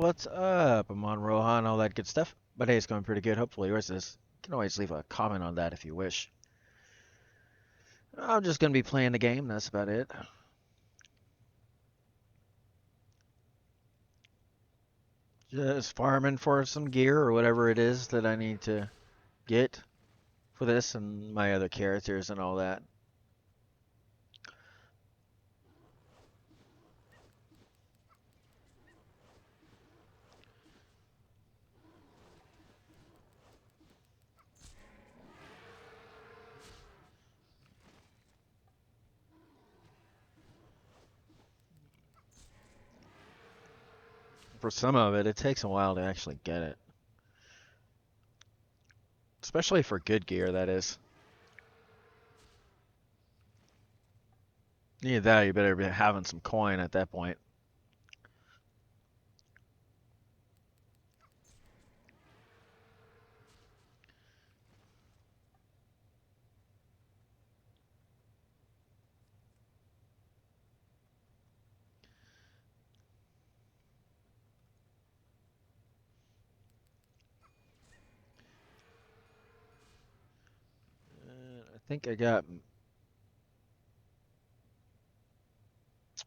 what's up? I'm on Rohan, all that good stuff. But hey, it's going pretty good. Hopefully yours is. You can always leave a comment on that if you wish. I'm just going to be playing the game, that's about it. Just farming for some gear or whatever it is that I need to get for this and my other characters and all that. For some of it, it takes a while to actually get it. Especially for good gear, that is. Either that or you better be having some coin at that point. I think I got...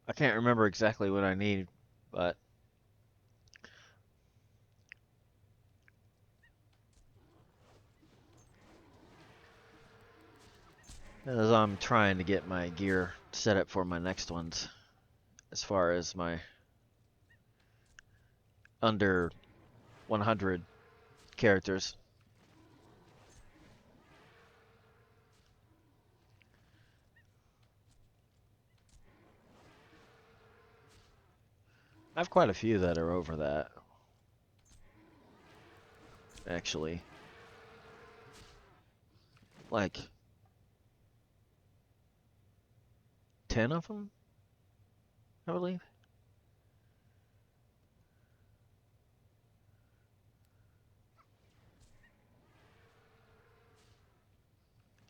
I can't remember exactly what I need, but... as I'm trying to get my gear set up for my next ones, as far as my under 100 characters. I have quite a few that are over that, actually. Like 10 of them, I believe.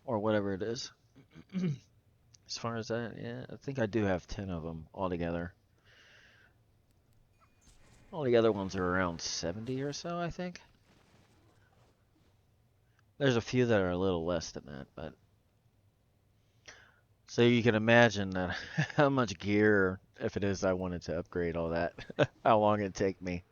Or whatever it is. As far as that, yeah, I think I do have 10 of them altogether. All the other ones are around 70 or so, I think. There's a few that are a little less than that, but... So you can imagine that how much gear, if it is I wanted to upgrade all that, how long it'd take me.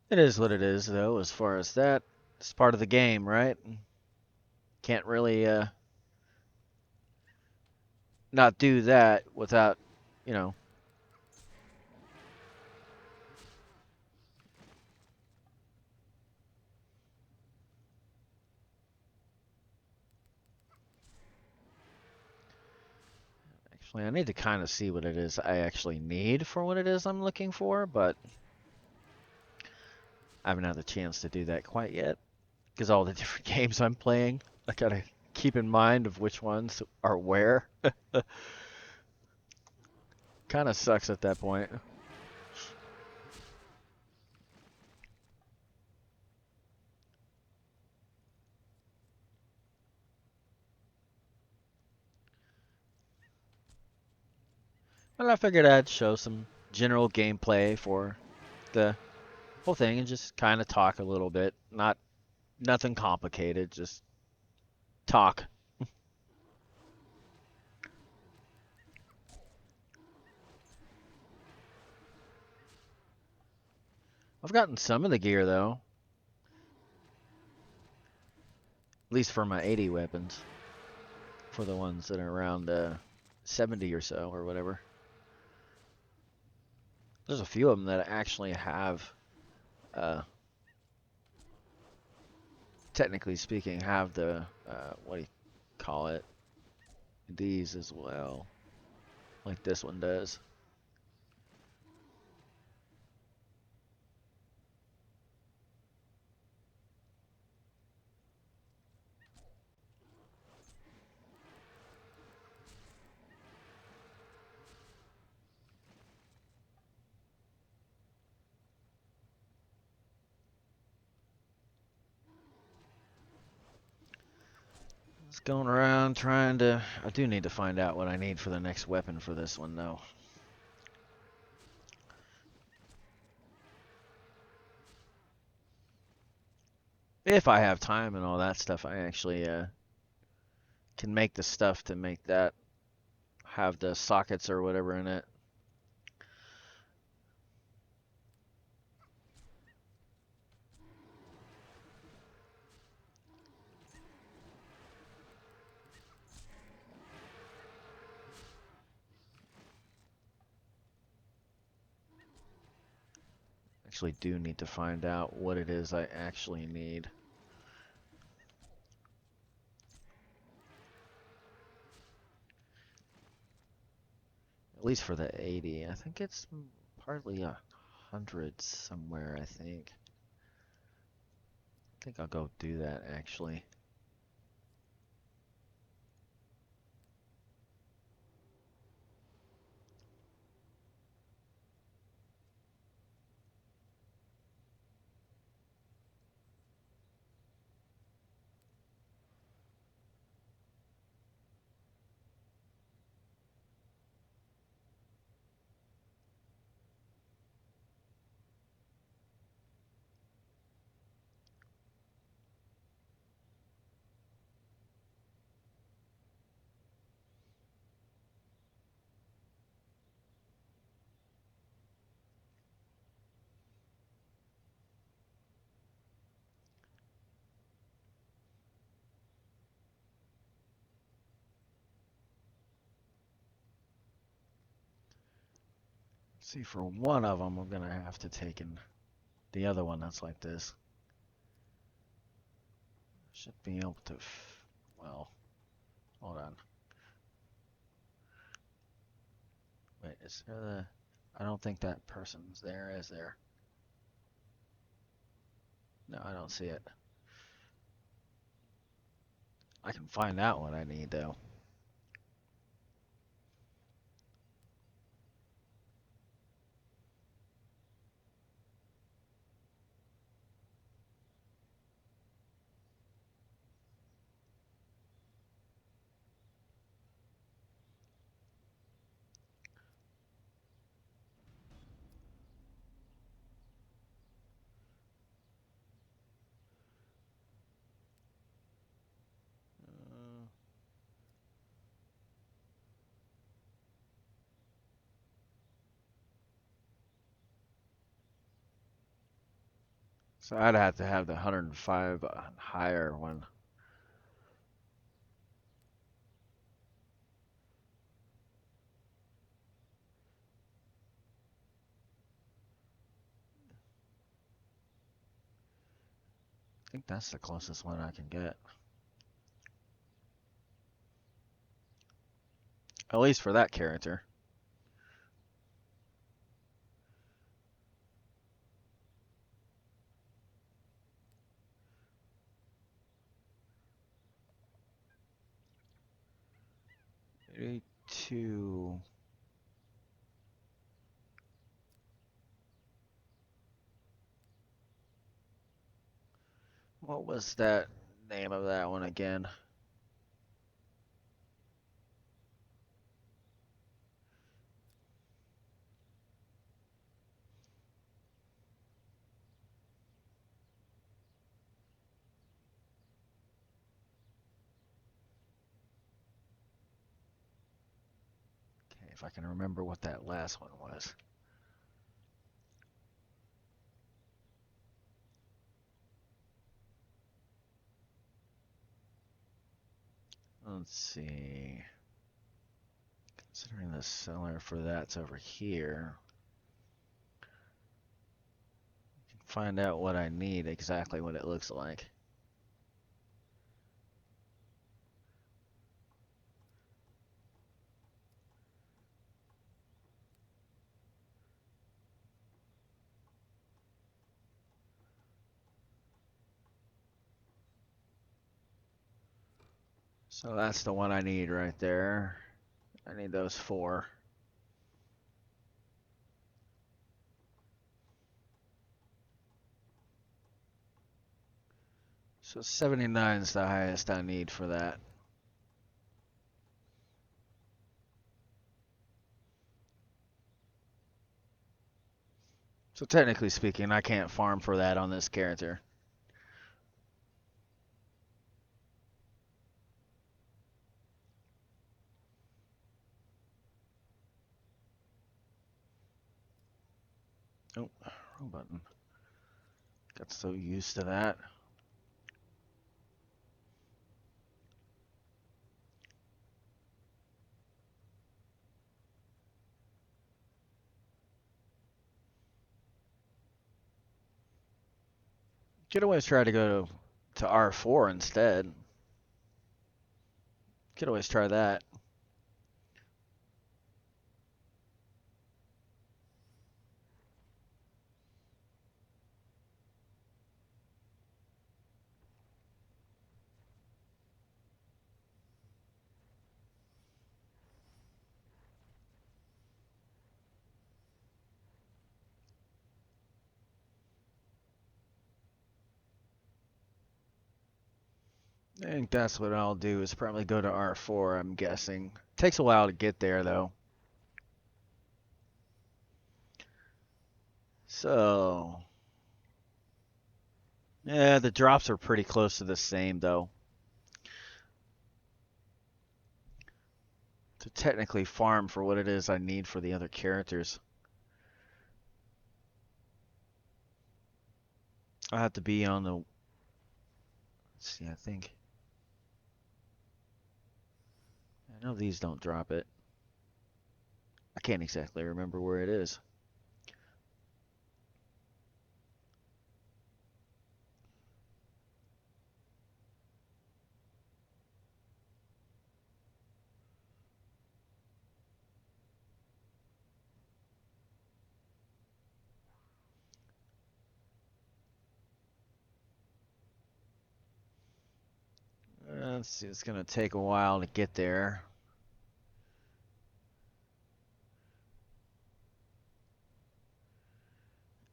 It is what it is, though, as far as that. It's part of the game, right? Can't really not do that without, you know. Actually, I need to kind of see what it is I actually need for what it is I'm looking for, but I haven't had the chance to do that quite yet. Because all the different games I'm playing, I gotta keep in mind of which ones are where. Kind of sucks at that point. But I figured I'd show some general gameplay for the whole thing and just kind of talk a little bit. Nothing complicated, just talk. I've gotten some of the gear though, at least for my 80 weapons. For the ones that are around 70 or so or whatever. There's a few of them that actually have, technically speaking, have the, what do you call it? These as well. Like this one does. Just going around trying to... I do need to find out what I need for the next weapon for this one, though. If I have time and all that stuff, I actually can make the stuff to make that have the sockets or whatever in it. Actually do need to find out what it is I actually need. At least for the 80. I think it's partly 100 somewhere, I think. I think I'll go do that, actually. See, for one of them, I'm gonna have to take in the other one that's like this. Should be able to, well, hold on. Wait, is there the, I don't think that person's there, is there? No, I don't see it. I can find out what I need, though. So I'd have to have the 105 higher one. I think that's the closest one I can get. At least for that character. Maybe 2. What was that name of that one again? Okay, if I can remember what that last one was. Let's see. Considering the seller for that's over here, I can find out what I need, exactly what it looks like. So that's the one I need right there. I need those 4. So 79 is the highest I need for that. So technically speaking, I can't farm for that on this character. Oh, wrong button. Got so used to that. Could always try to go to R4 instead. Could always try that. I think that's what I'll do is probably go to R4, I'm guessing. Takes a while to get there though. So, yeah, the drops are pretty close to the same though. To technically farm for what it is I need for the other characters. I have to be on the, let's see, I think. I know these don't drop it. I can't exactly remember where it is. Let's see, it's gonna take a while to get there.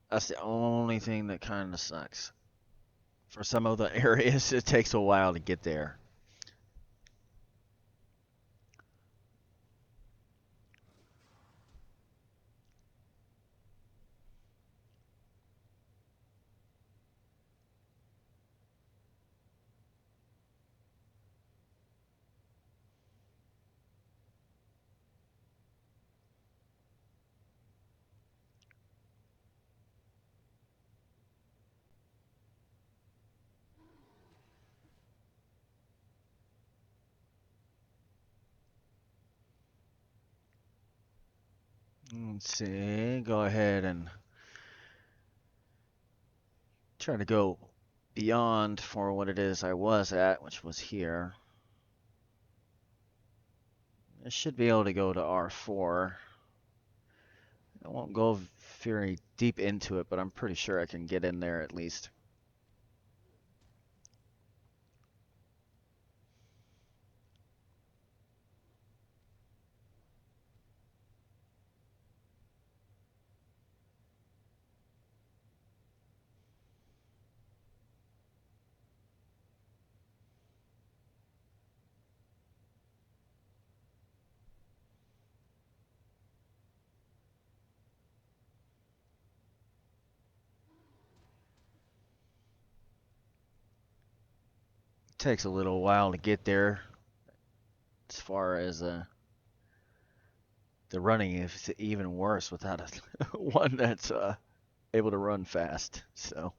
That's the only thing that kind of sucks. For some of the areas, it takes a while to get there. Let's see, go ahead and try to go beyond for what it is I was at, which was here. I should be able to go to R4. I won't go very deep into it, but I'm pretty sure I can get in there at least. It takes a little while to get there as far as the running is even worse without a one that's able to run fast. So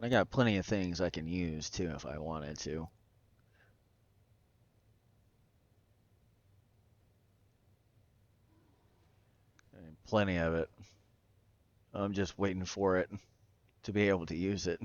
I got plenty of things I can use too if I wanted to. And plenty of it. I'm just waiting for it to be able to use it.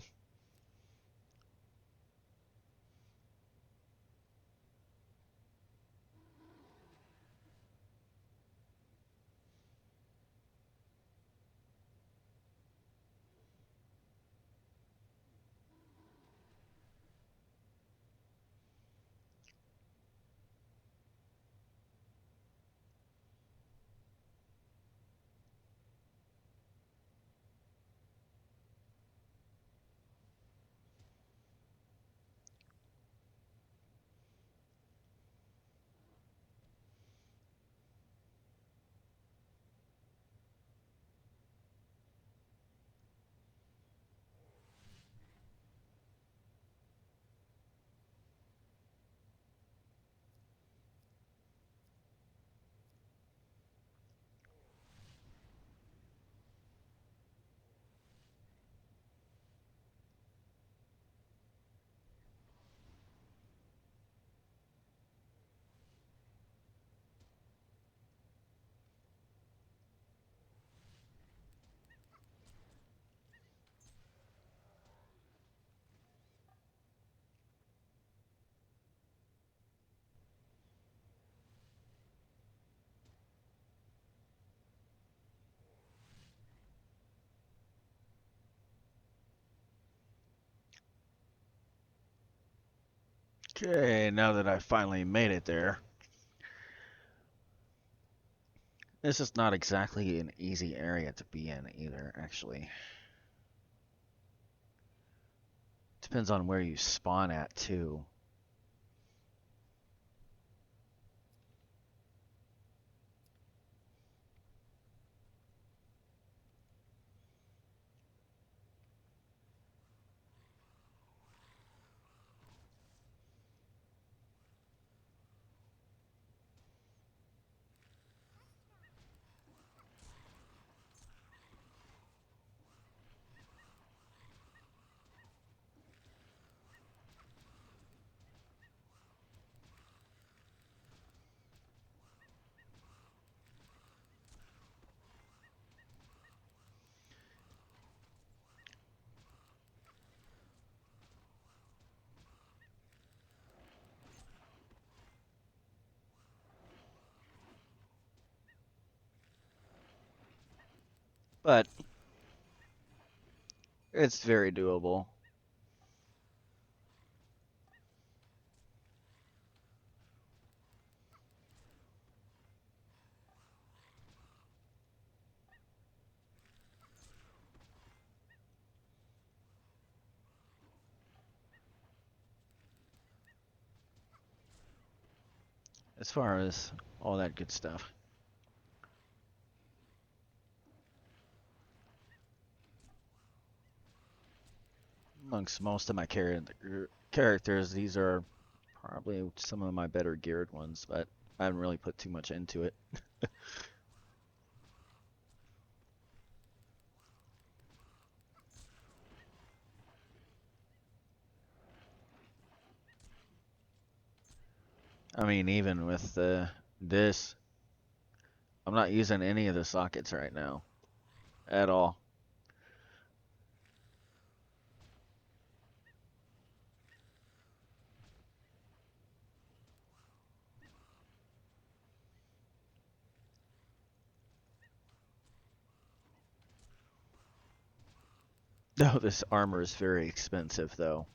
Okay, now that I finally made it there. This is not exactly an easy area to be in either, actually. Depends on where you spawn at, too. But it's very doable. As far as all that good stuff. Amongst most of my characters, these are probably some of my better geared ones, but I haven't really put too much into it. I mean, even with this, I'm not using any of the sockets right now at all. No, this armor is very expensive, though.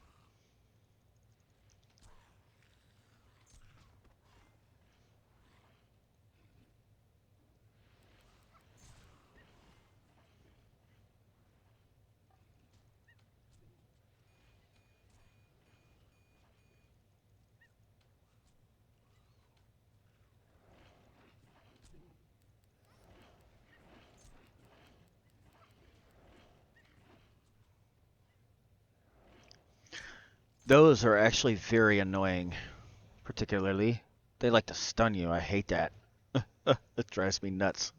Those are actually very annoying, particularly. They like to stun you. I hate that. It drives me nuts.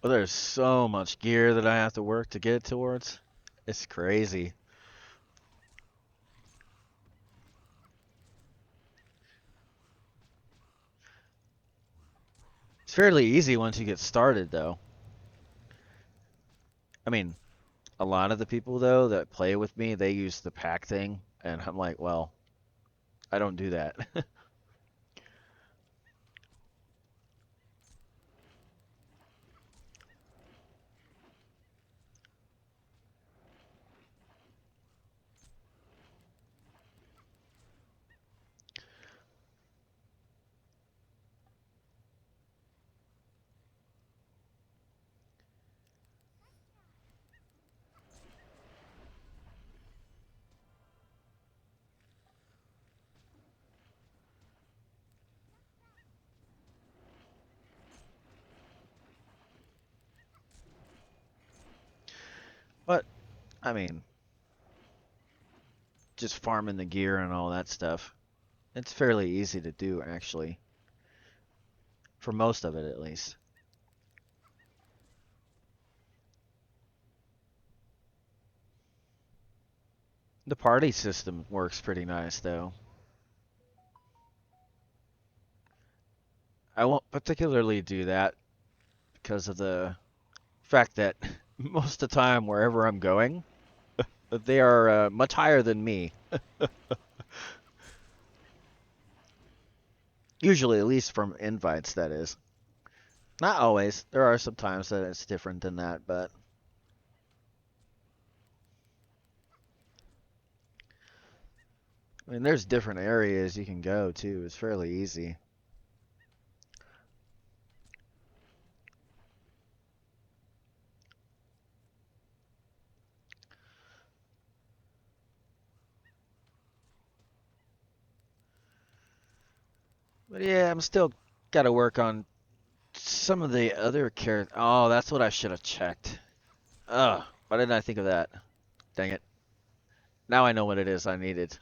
Well, there's so much gear that I have to work to get towards. It's crazy. It's fairly easy once you get started, though. I mean, a lot of the people, though, that play with me, they use the pack thing, and I'm like, well, I don't do that. But, I mean, just farming the gear and all that stuff. It's fairly easy to do, actually. For most of it, at least. The party system works pretty nice, though. I won't particularly do that because of the fact that most of the time, wherever I'm going, they are much higher than me. Usually, at least from invites, that is. Not always. There are some times that it's different than that, but I mean, there's different areas you can go too. It's fairly easy. But yeah, I'm still got to work on some of the other characters. Oh, that's what I should have checked. Ugh, why didn't I think of that? Dang it. Now I know what it is I needed.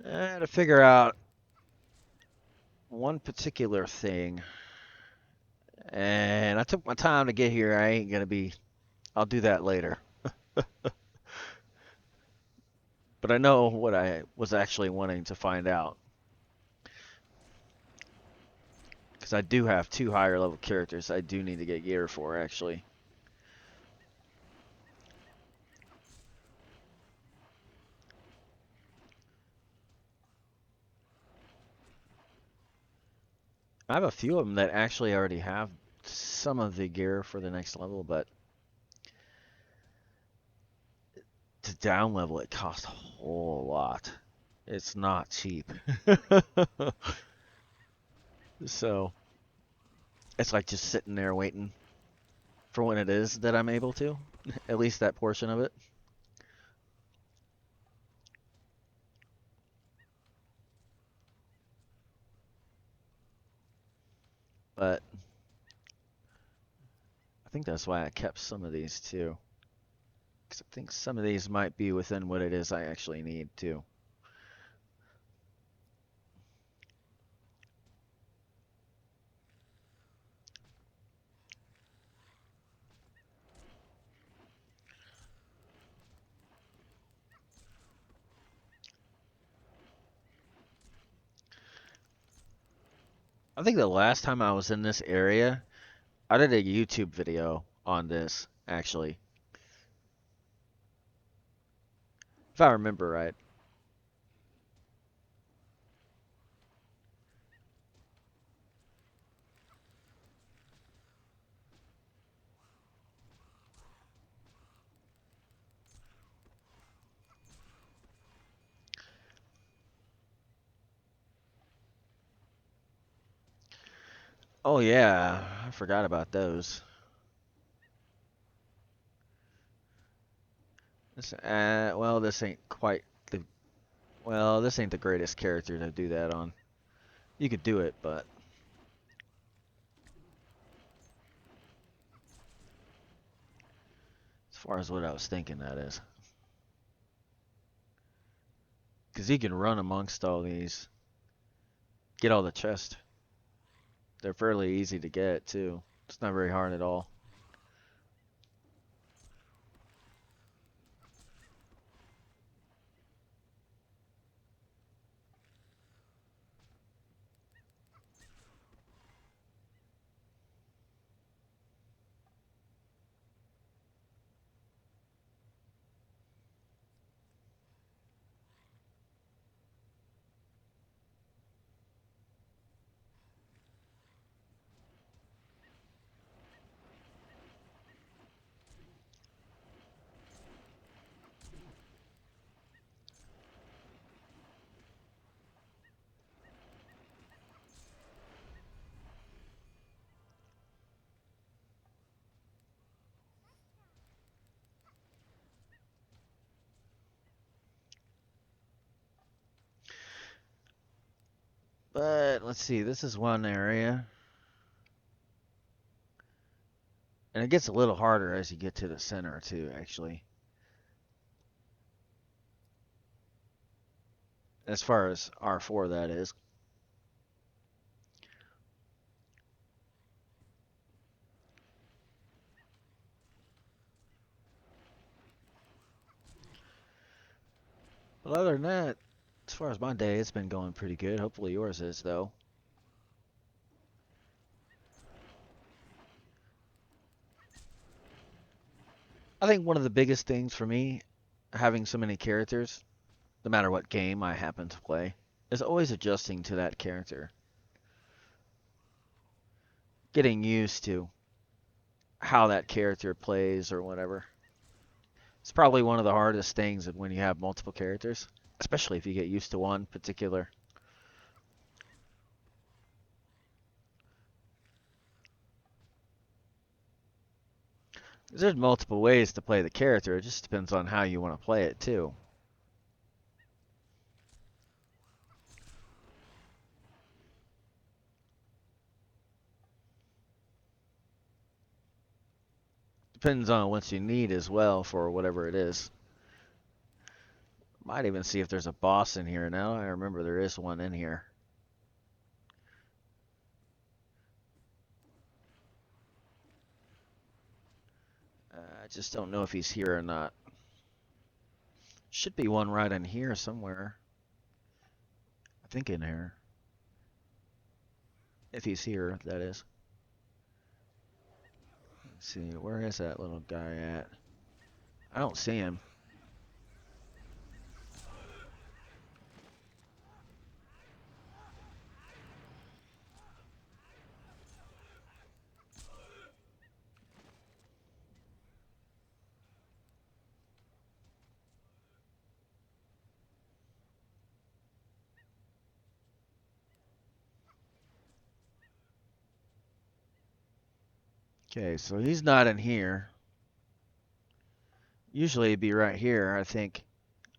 To figure out one particular thing. And I took my time to get here. I ain't gonna be. I'll do that later. But I know what I was actually wanting to find out. Because I do have two higher level characters I do need to get gear for, actually. I have a few of them that actually already have some of the gear for the next level, but to down level it costs a whole lot. It's not cheap. So it's like just sitting there waiting for when it is that I'm able to. At least that portion of it. But I think that's why I kept some of these too. Because I think some of these might be within what it is I actually need too. I think the last time I was in this area, I did a YouTube video on this, actually. If I remember right. Oh yeah, I forgot about those. Well, this ain't quite the well, this ain't the greatest character to do that on. You could do it, but as far as what I was thinking, that is, because he can run amongst all these, get all the chests. They're fairly easy to get too. It's not very hard at all. But let's see, this is one area. And it gets a little harder as you get to the center too, actually. As far as R4 that is. But other than that, as far as my day, it's been going pretty good. Hopefully yours is though. I think one of the biggest things for me, having so many characters, no matter what game I happen to play, is always adjusting to that character. getting used to how that character plays or whatever. It's probably one of the hardest things when you have multiple characters, especially if you get used to one particular. There's multiple ways to play the character. It just depends on how you want to play it too. Depends on what you need as well for whatever it is. Might even see if there's a boss in here now. I remember there is one in here. I just don't know if he's here or not. Should be one right in here somewhere. I think in here. If he's here, that is. Let's see, where is that little guy at? I don't see him. Okay, so he's not in here. Usually he'd be right here, I think.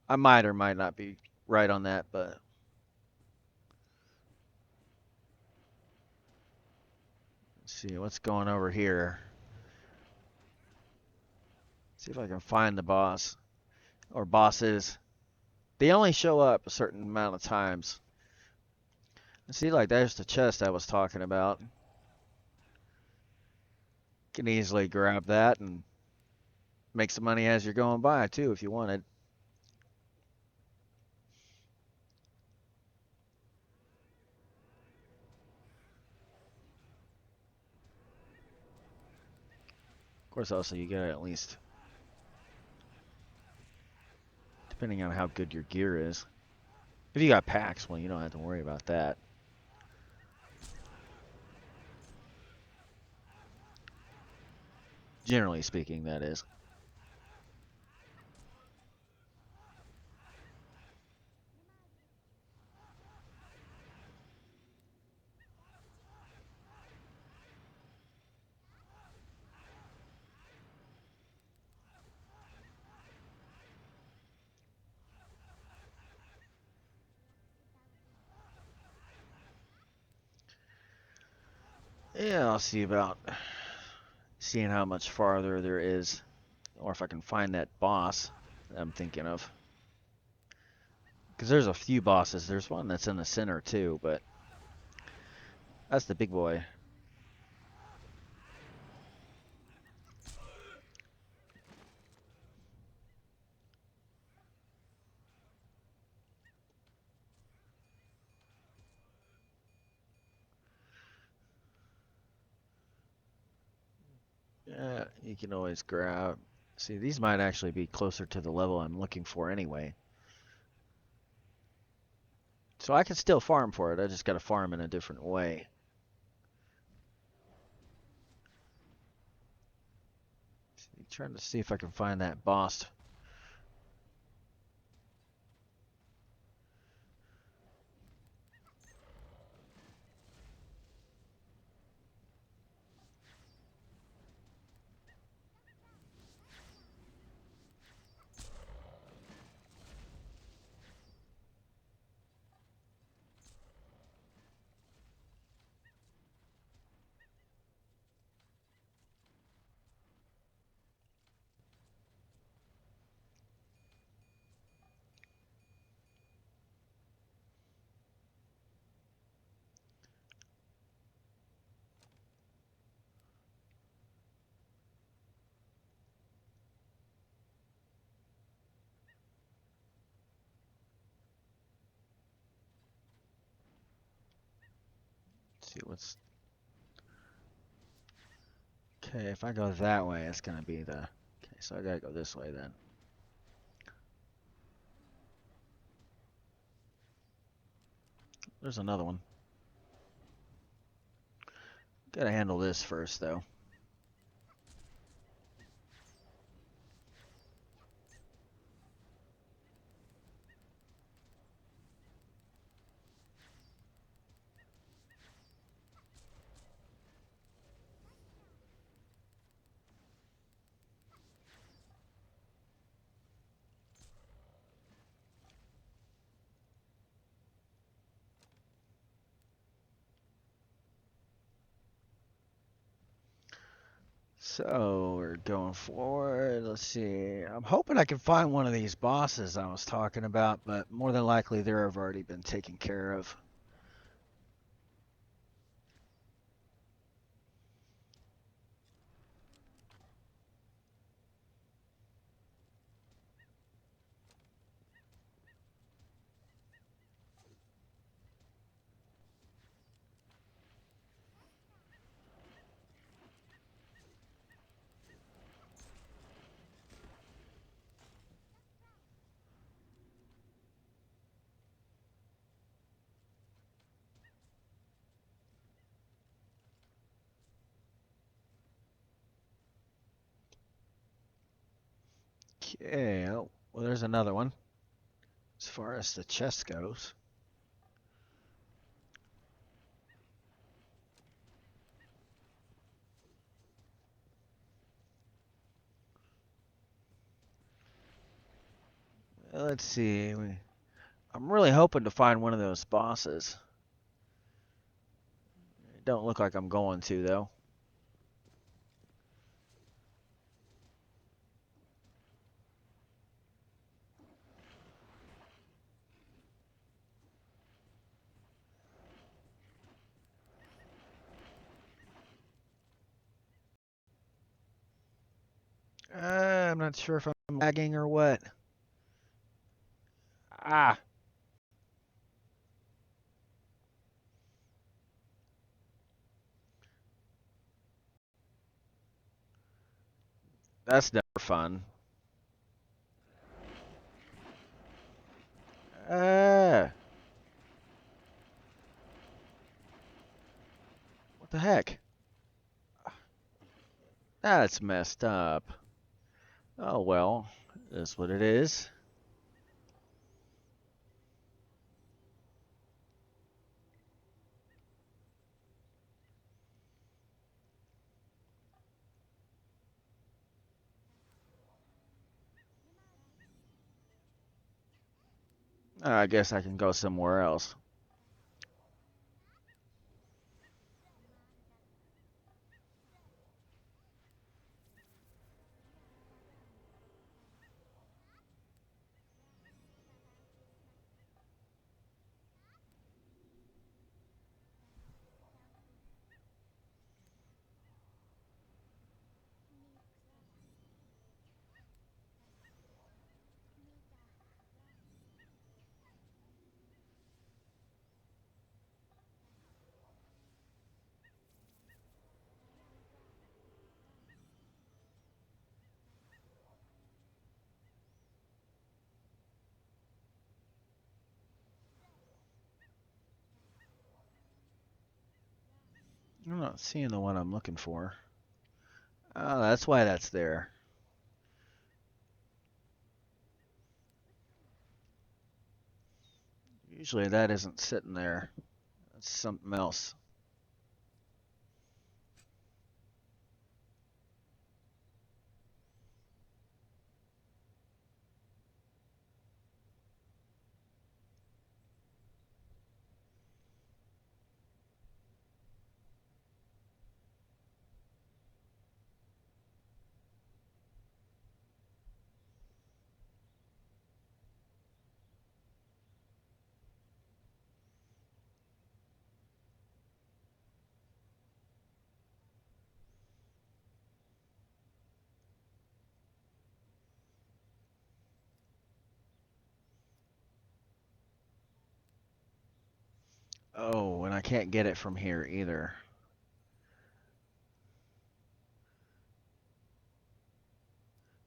I might or might not be right on that, but let's see what's going over here. See if I can find the boss or bosses. They only show up a certain amount of times. See, like there's the chest I was talking about. Can easily grab that and make some money as you're going by too, if you wanted. Of course, also you gotta at least, depending on how good your gear is. If you got packs, well, you don't have to worry about that. Generally speaking, that is. Yeah, I'll see about seeing how much farther there is, or if I can find that boss that I'm thinking of. Because there's a few bosses. There's one that's in the center too, but that's the big boy. Yeah, you can always grab. See, these might actually be closer to the level I'm looking for anyway. So I can still farm for it. I just got to farm in a different way. Trying to see if I can find that boss. Let's see what's. Okay, if I go that way, it's gonna be the. Okay, so I gotta go this way then. There's another one. Gotta handle this first, though. So we're going forward. Let's see. I'm hoping I can find one of these bosses I was talking about, but more than likely they have already been taken care of. Okay. Oh, well, there's another one. As far as the chest goes. Let's see. I'm really hoping to find one of those bosses. It don't look like I'm going to, though. I'm not sure if I'm lagging or what. Ah, that's never fun. Ah, what the heck? That's messed up. Oh well, that's what it is. I guess I can go somewhere else. I'm not seeing the one I'm looking for. Oh, that's why that's there. Usually that isn't sitting there. That's something else. Oh, and I can't get it from here either.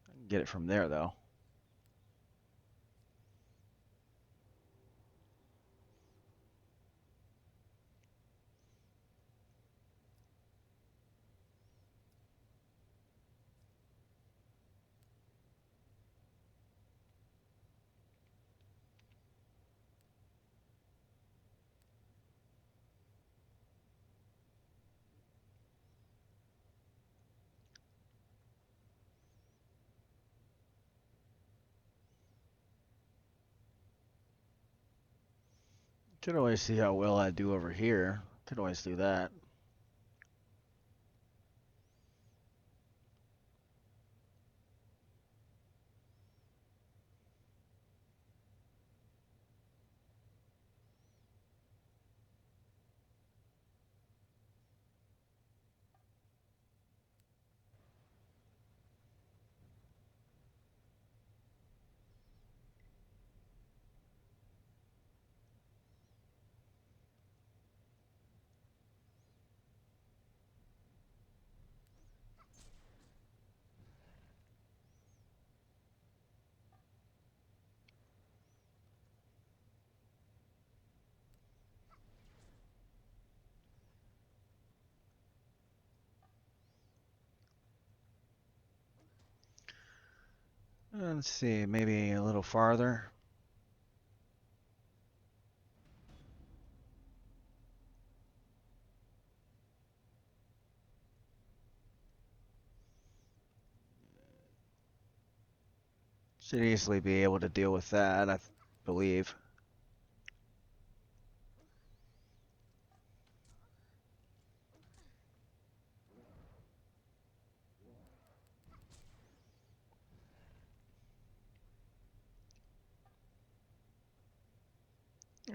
I can get it from there though. Could always see how well I do over here. Could always do that. Let's see, maybe a little farther. Should easily be able to deal with that, I believe.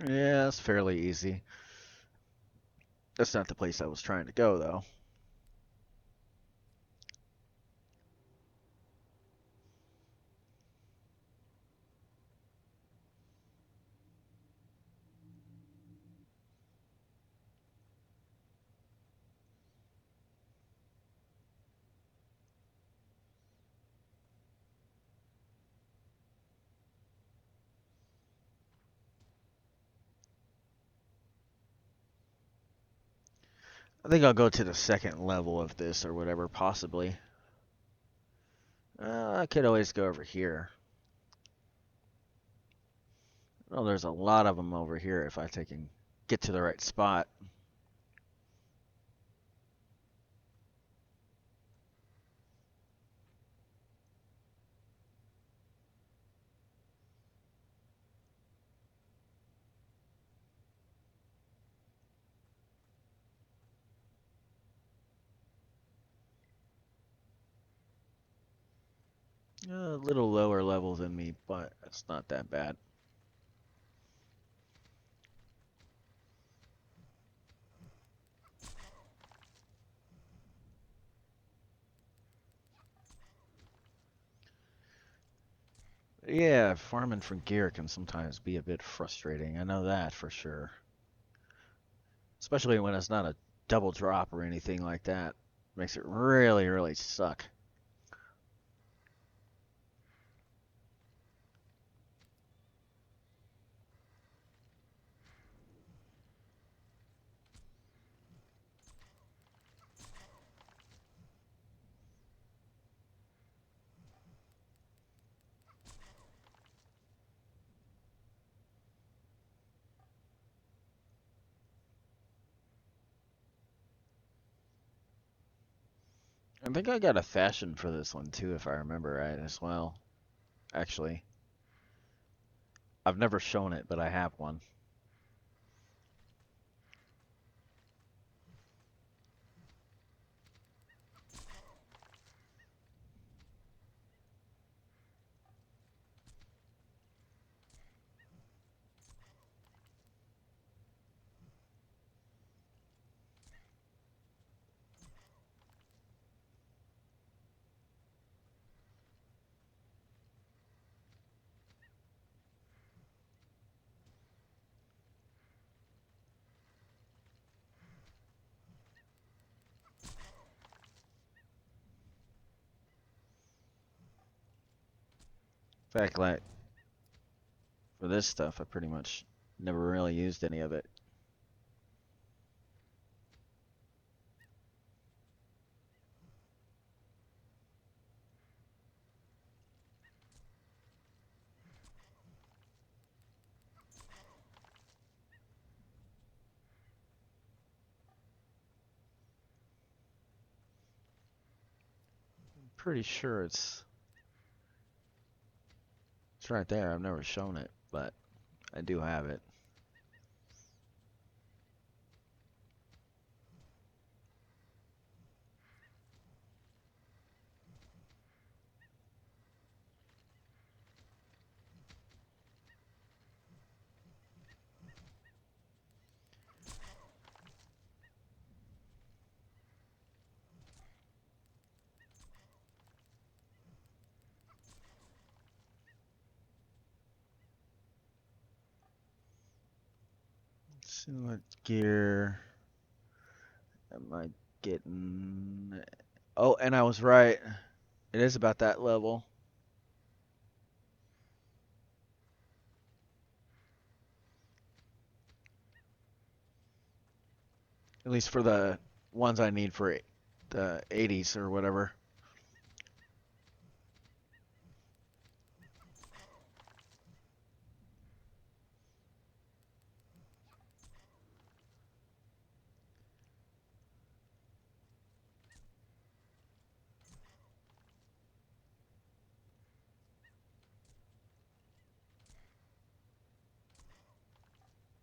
Yeah, it's fairly easy. That's not the place I was trying to go, though. I think I'll go to the second level of this or whatever, possibly. I could always go over here. Oh, there's a lot of them over here if I can get to the right spot. A little lower level than me, but it's not that bad. Yeah, farming for gear can sometimes be a bit frustrating. I know that for sure. Especially when it's not a double drop or anything like that. Makes it really, really suck. I think I got a fashion for this one too, if I remember right as well. Actually, I've never shown it, but I have one. In fact, like for this stuff, I pretty much never really used any of it. Pretty sure it's right there. I've never shown it, but I do have it. So what gear am I getting? Oh, and I was right. It is about that level. At least for the ones I need for the 80s or whatever.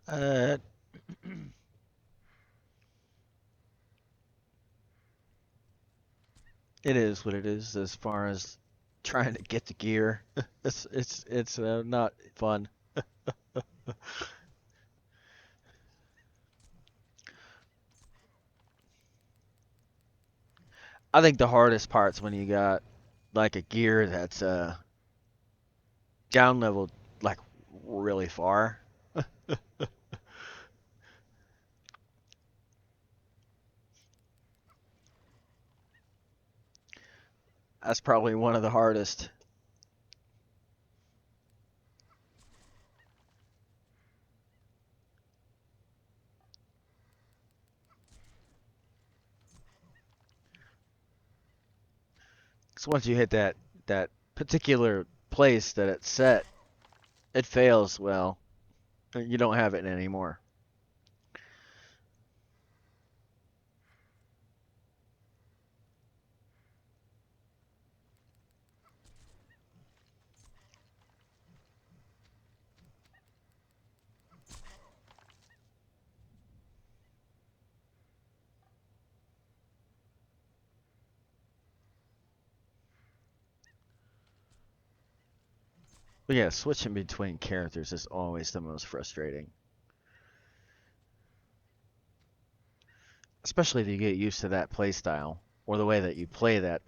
Uh, it is what it is as far as trying to get the gear. It's not fun. I think the hardest part's when you got like a gear that's down leveled like really far. That's probably one of the hardest. 'Cause once you hit that particular place that it's set, it fails. Well, you don't have it anymore. But yeah, switching between characters is always the most frustrating. Especially if you get used to that play style or the way that you play that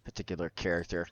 particular character.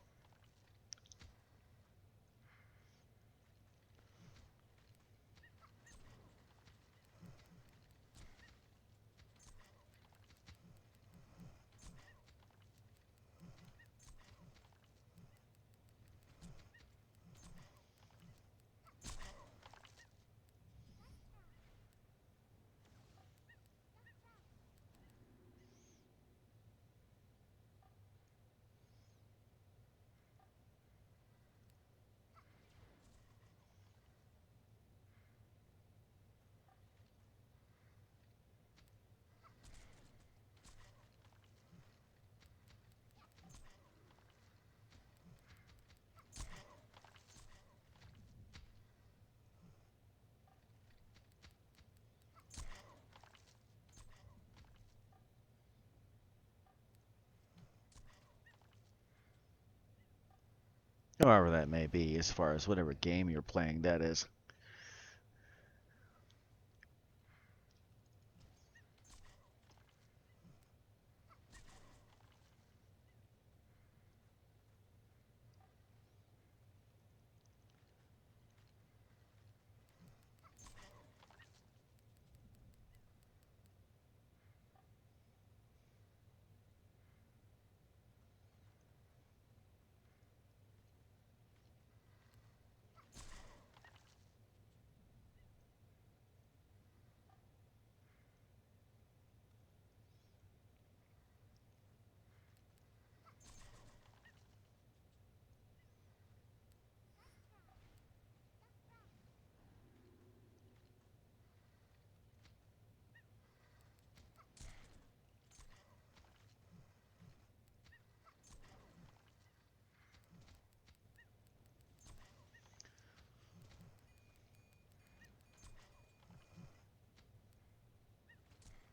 However that may be, as far as whatever game you're playing, that is.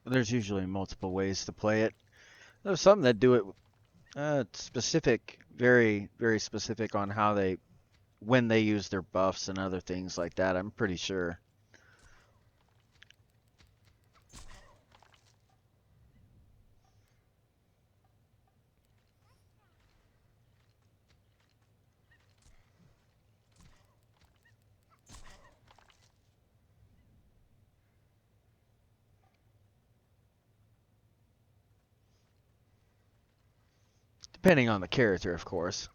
There's usually multiple ways to play it. There's some that do it specific, very, very specific on how they, when they use their buffs and other things like that. I'm pretty sure. Depending on the character, of course.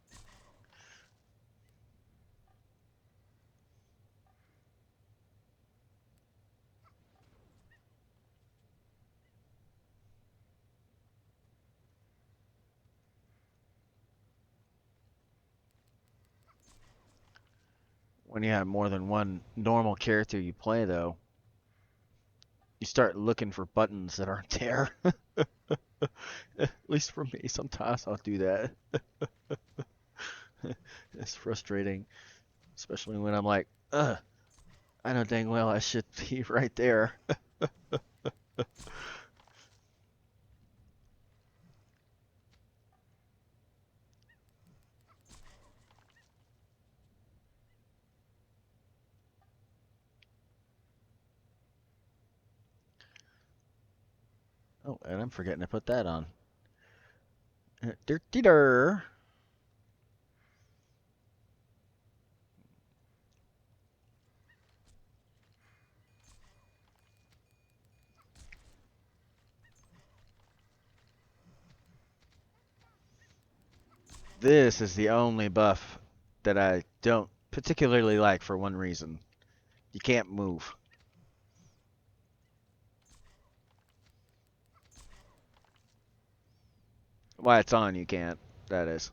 When you have more than one normal character you play, though, you start looking for buttons that aren't there. At least for me, sometimes I'll do that. It's frustrating, especially when I'm like, ugh, I know dang well I should be right there. Oh, and I'm forgetting to put that on. Dirt. This is the only buff that I don't particularly like for one reason. You can't move. While it's on, you can't. That is.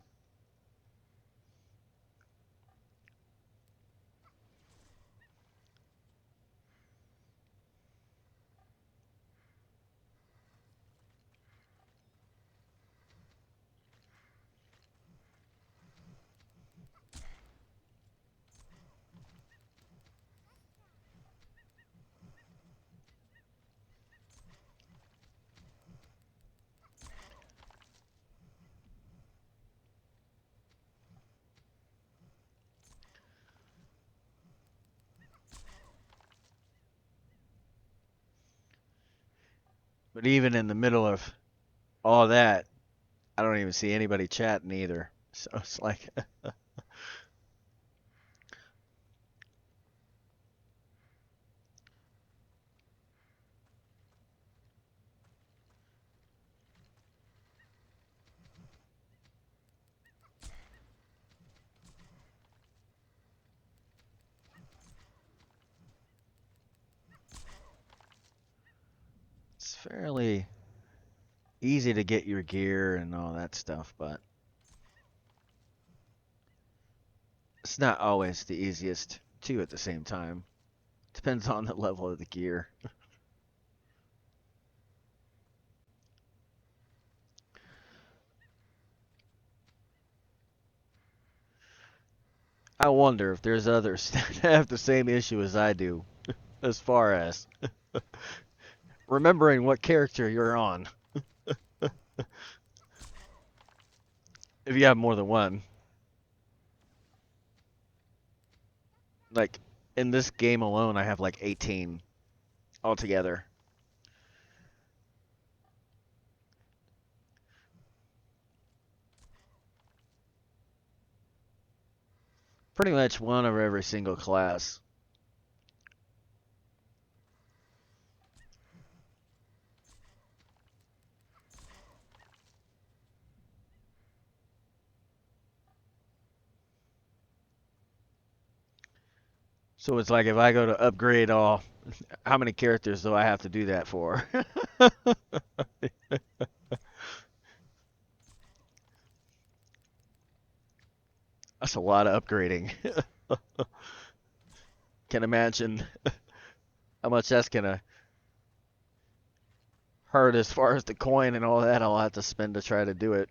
But even in the middle of all that, I don't even see anybody chatting either. So it's like, it's fairly easy to get your gear and all that stuff, but it's not always the easiest too at the same time. Depends on the level of the gear. I wonder if there's others that have the same issue as I do, as far as remembering what character you're on. If you have more than one. Like, in this game alone, I have like 18 altogether. Pretty much one of every single class. So it's like if I go to upgrade all, how many characters do I have to do that for? That's a lot of upgrading. Can imagine how much that's gonna hurt as far as the coin and all that I'll have to spend to try to do it.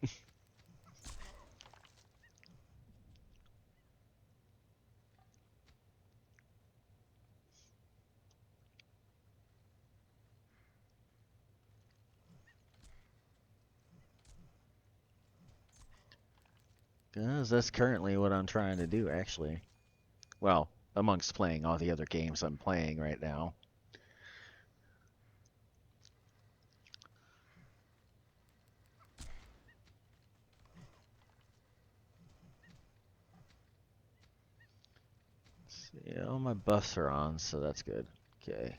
Because that's currently what I'm trying to do, actually. Well, amongst playing all the other games I'm playing right now. See, all my buffs are on, so that's good. Okay.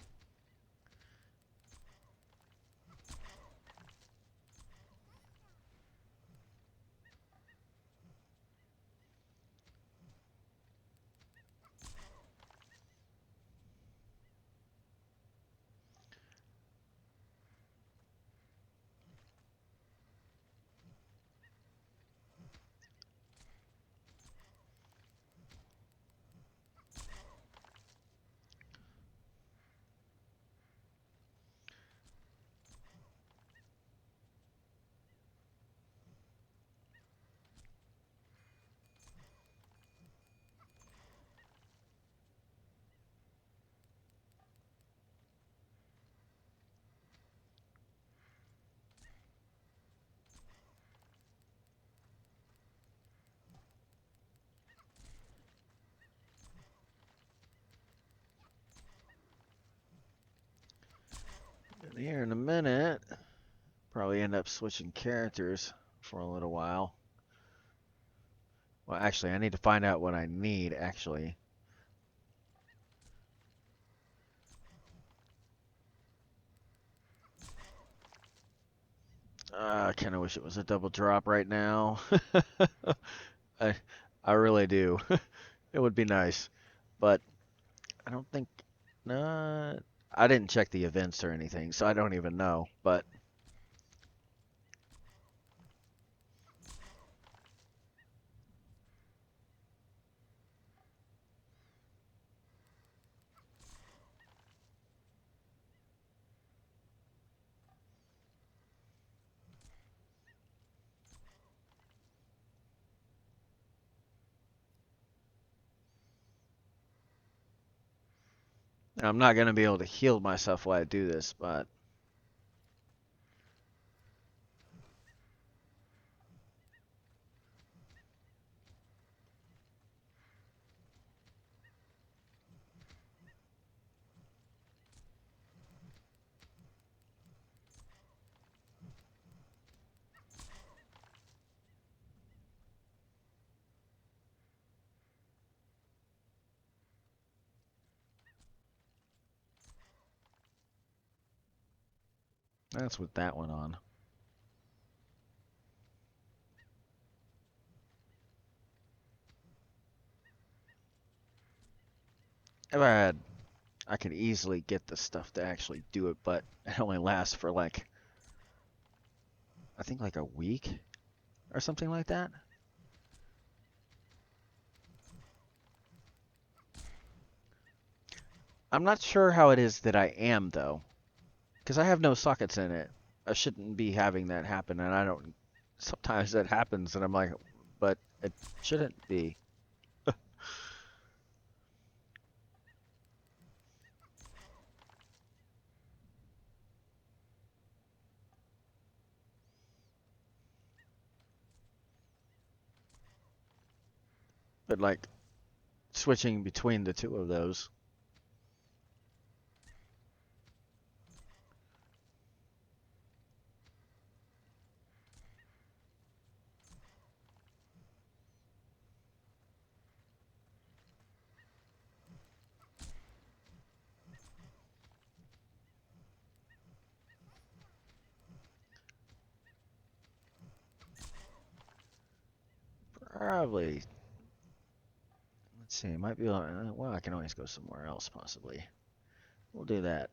Here in a minute, probably end up switching characters for a little while. Well, actually, I need to find out what I need, actually. I kind of wish it was a double drop right now. I, I really do. It would be nice, but I don't think. No, I didn't check the events or anything, so I don't even know. But I'm not gonna be able to heal myself while I do this. But that's with that one on. If I had, I could easily get the stuff to actually do it, but it only lasts for like, I think like a week or something like that. I'm not sure how it is that I am though, because I have no sockets in it. I shouldn't be having that happen, and I don't. Sometimes that happens, and I'm like, but it shouldn't be. But like switching between the two of those. Probably. Let's see. It might be. Well, I can always go somewhere else possibly. We'll do that.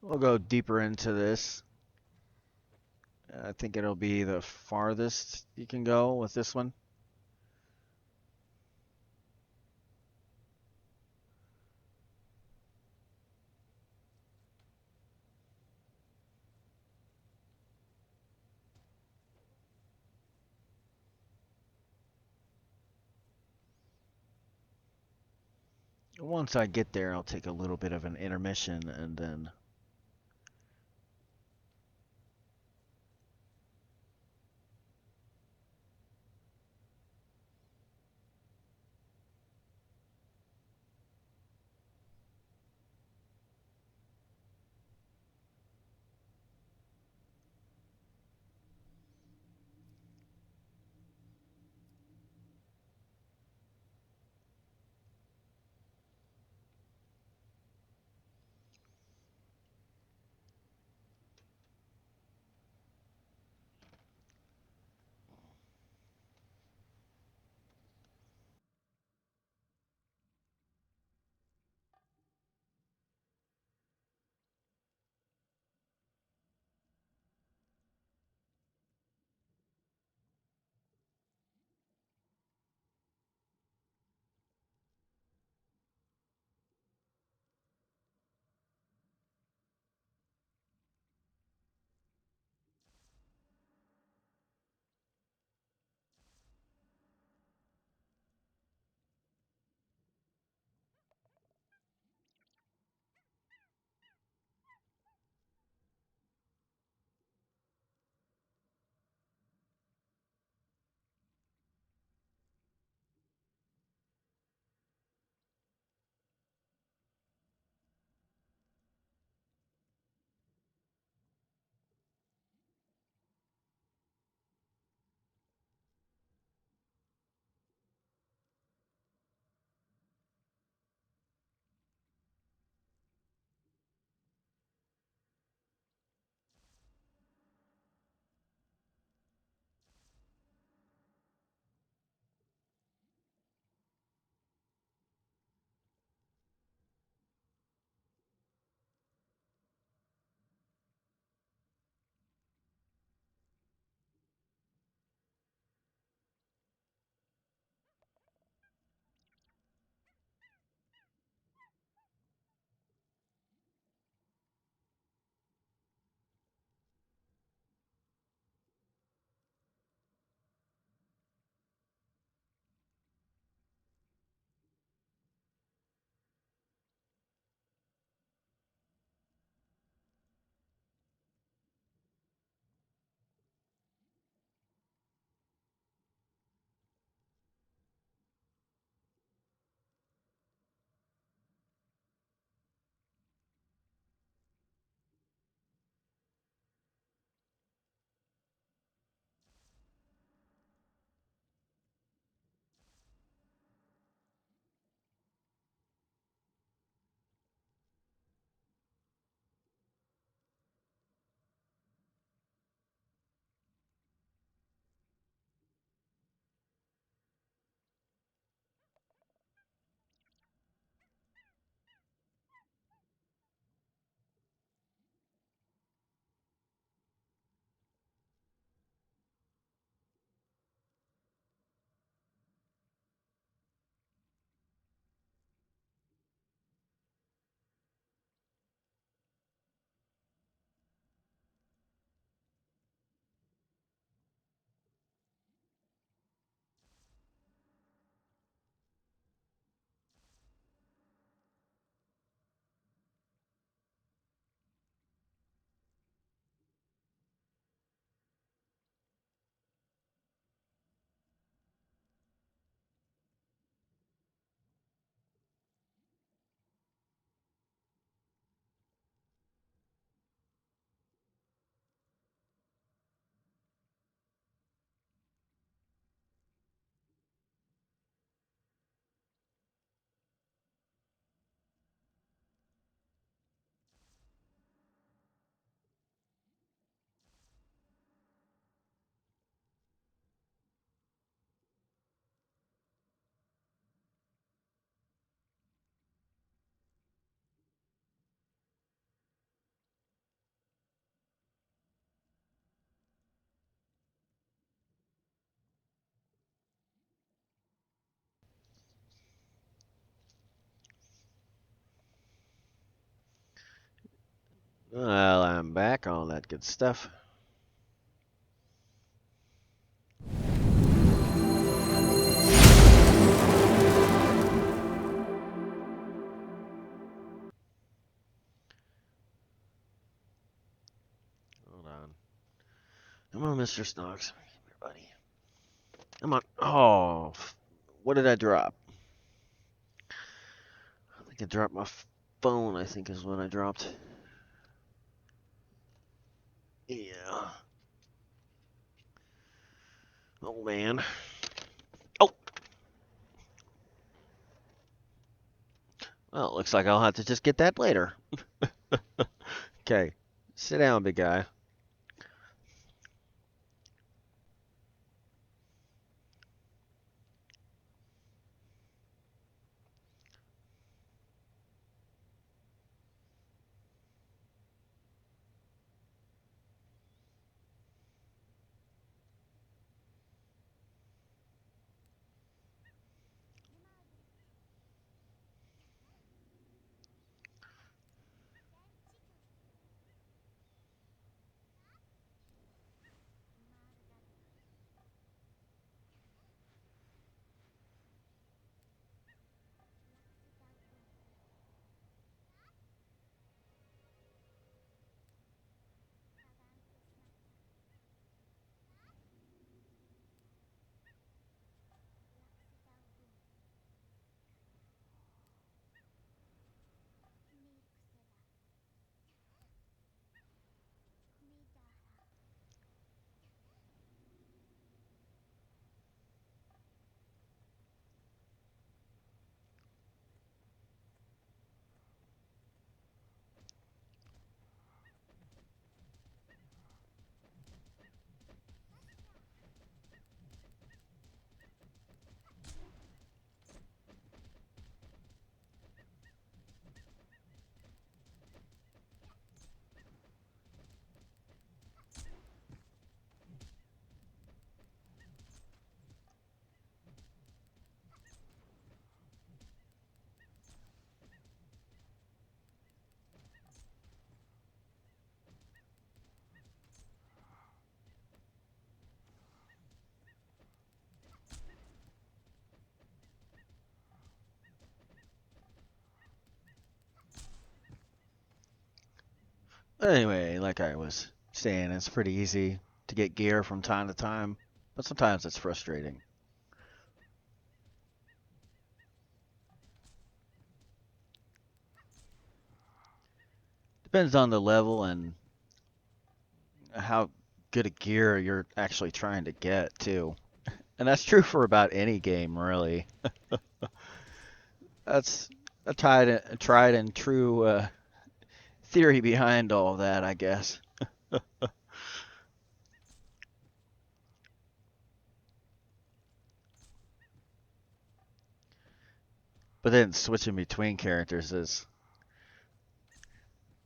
We'll go deeper into this. I think it'll be the farthest you can go with this one. Once I get there, I'll take a little bit of an intermission and then. Well, I'm back, all that good stuff. Hold on. Come on, Mr. Snogs. Here, buddy. Come on. Oh, what did I drop? I think I dropped my phone, I think is what I dropped. Yeah. Oh, man. Oh! Well, it looks like I'll have to just get that later. Okay. Sit down, big guy. But anyway, like I was saying, it's pretty easy to get gear from time to time, but sometimes it's frustrating. Depends on the level and how good a gear you're actually trying to get, too. And that's true for about any game, really. That's a tried and true theory behind all that, I guess. But then switching between characters is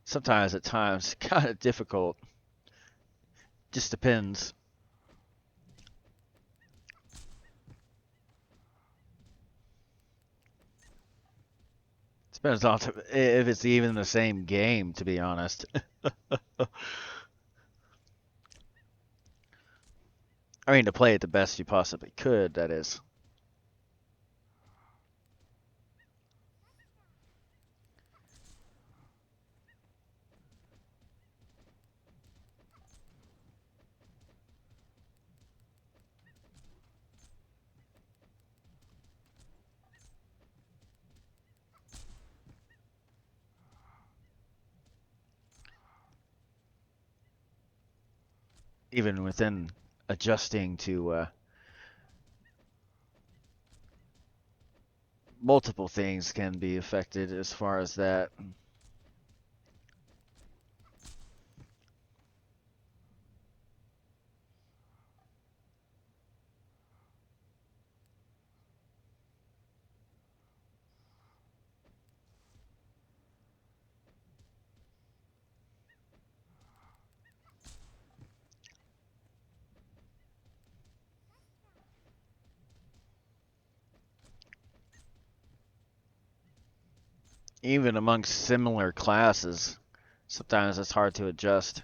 sometimes at times kind of difficult. Just depends. Depends on if it's even the same game, to be honest. I mean, to play it the best you possibly could, that is. Even within adjusting to multiple things can be affected as far as that. Even amongst similar classes, Sometimes it's hard to adjust.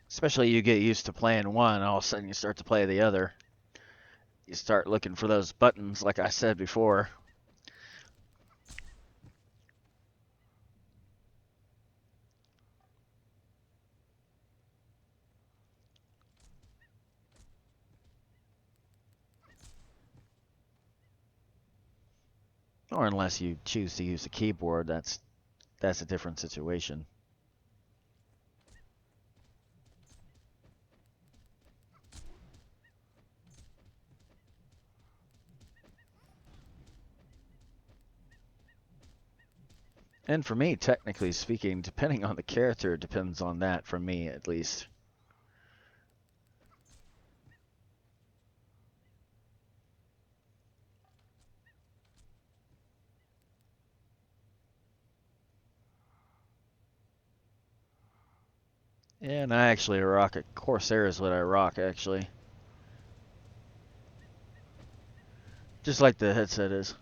Especially you get used to playing one, and all of a sudden you start to play the other. You start looking for those buttons, like I said before. Or unless you choose to use the keyboard, that's a different situation. And for me, technically speaking, depending on the character, depends on that, for me at least. Yeah, and I actually rock it. Corsair is what I rock, actually. Just like the headset is.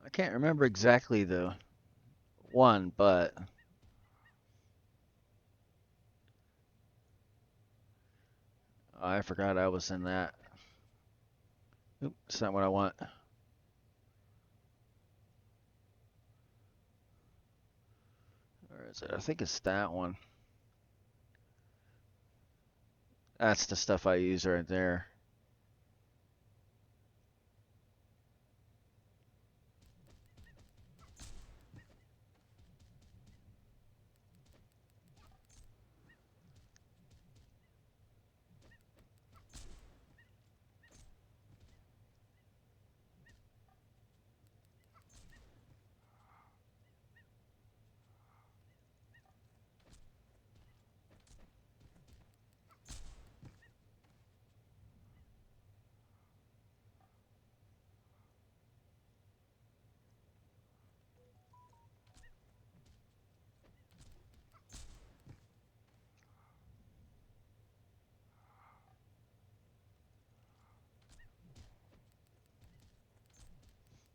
I can't remember exactly the one, but I forgot I was in that. Oop, it's not what I want. Where is it? I think it's that one. That's the stuff I use right there.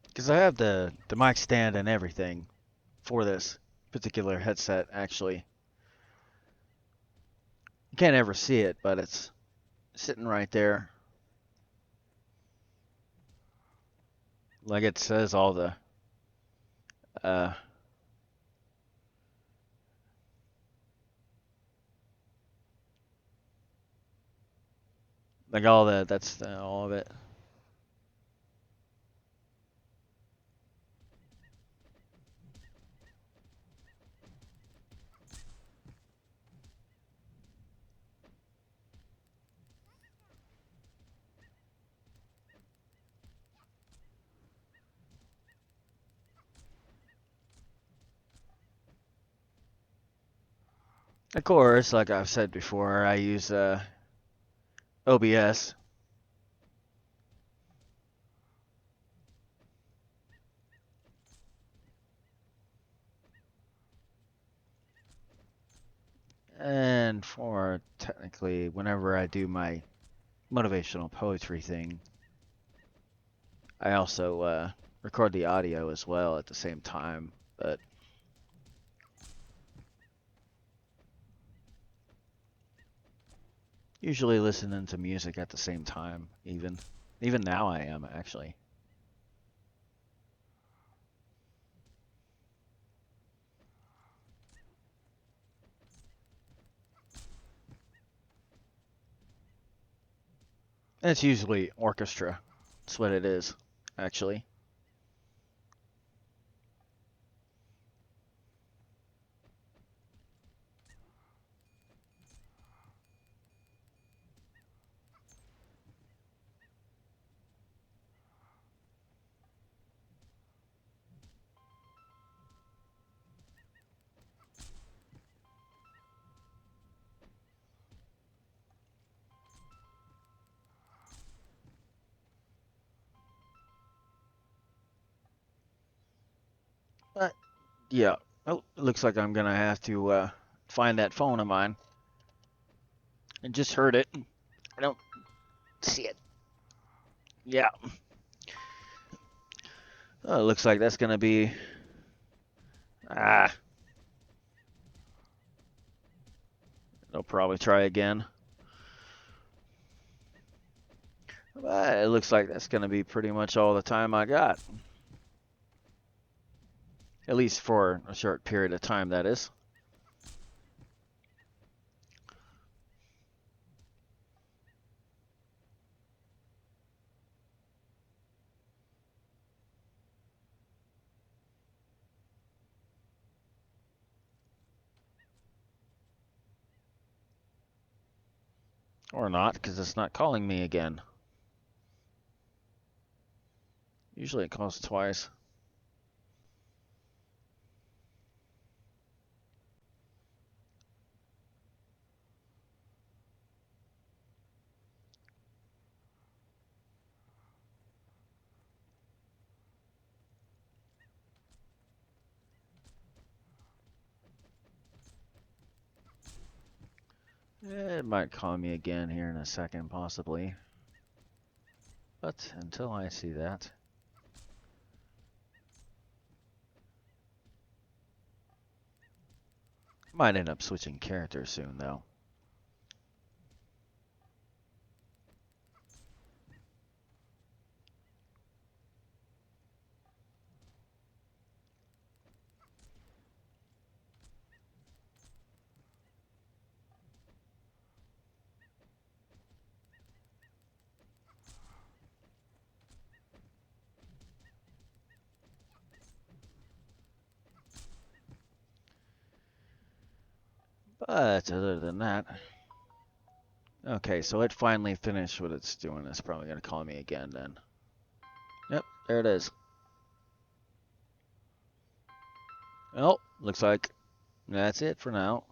Because I have the mic stand and everything for this particular headset, actually. You can't ever see it, but it's sitting right there. Like it says all the uh like all the that's all of it. Of course, like I've said before, I use OBS. And for technically, whenever I do my motivational poetry thing, I also record the audio as well at the same time. But usually listening to music at the same time, even now I am actually. And it's usually orchestra. That's what it is, actually. But yeah, oh, it looks like I'm gonna have to find that phone of mine. I just heard it. I don't see it. Yeah. Oh, it looks like that's gonna be ah. I'll probably try again. But it looks like that's gonna be pretty much all the time I got. At least for a short period of time, that is. Or not, because it's not calling me again. Usually it calls twice. It might call me again here in a second, possibly. But until I see that. Might end up switching characters soon, though. But other than that. Okay, so it finally finished what it's doing. It's probably going to call me again then. Yep, there it is. Well, looks like that's it for now.